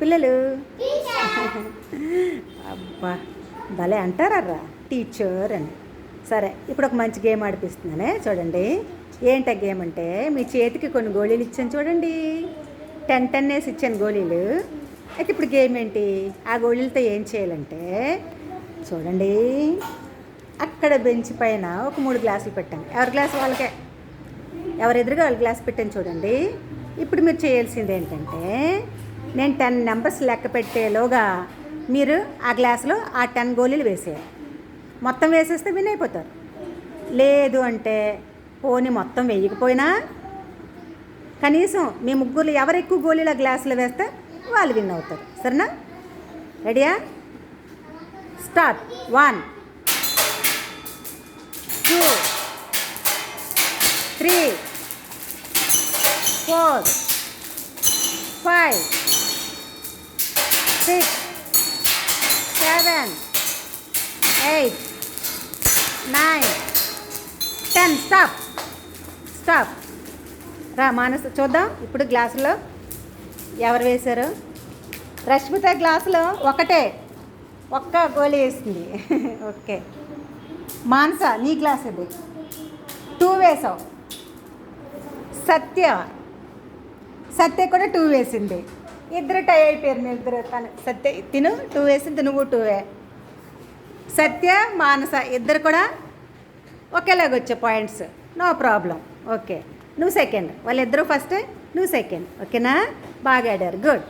పిల్లలు అబ్బా భలే అంటారా టీచర్ అని. సరే ఇప్పుడు ఒక మంచి గేమ్ ఆడిపిస్తున్నానే చూడండి. ఏంటి ఆ గేమ్ అంటే, మీ చేతికి కొన్ని గోళీలు ఇచ్చాను చూడండి. 10 వేసి ఇచ్చాను గోళీలు. అయితే ఇప్పుడు గేమ్ ఏంటి, ఆ గోళీలతో ఏం చేయాలంటే చూడండి, అక్కడ బెంచ్ పైన ఒక 3 గ్లాసులు పెట్టాను. ఎవరి గ్లాసు వాళ్ళకే, ఎవరు ఎదురుగా వాళ్ళ గ్లాస్ పెట్టాను చూడండి. ఇప్పుడు మీరు చేయాల్సింది ఏంటంటే, నేను 10 నెంబర్స్ లెక్క పెట్టేలోగా మీరు ఆ గ్లాసులో ఆ 10 గోళీలు వేసేయాలి. మొత్తం వేసేస్తే విన్ అయిపోతారు. లేదు అంటే పోనీ మొత్తం వేయకపోయినా కనీసం మీ ముగ్గురు ఎవరు ఎక్కువ గోళీల గ్లాసులో వేస్తే వాళ్ళు విన్ అవుతారు. సరేనా? రెడీయా? స్టార్ట్. 1 2 3 4 5 6 7 8 9 10. స్టాప్. రా మానస చూద్దాం ఇప్పుడు గ్లాసులో ఎవరు వేశారు. రష్మిత గ్లాసులో ఒక్క గోళీ వేసింది. ఓకే. మానస నీ గ్లాస్ ఇది 2 వేసావు. సత్య కూడా 2 వేసింది. ఇద్దరు టై అయిపోయారు. మీ ఇద్దరు సత్య తిను 2 వేసింది, నువ్వు 2వే. సత్య మానస ఇద్దరు కూడా ఒకేలాగా వచ్చే పాయింట్స్. No problem. ఓకే, నువ్వు సెకండ్. వాళ్ళిద్దరూ ఫస్ట్, నువ్వు సెకండ్. ఓకేనా? బాగా ఆడారు. గుడ్.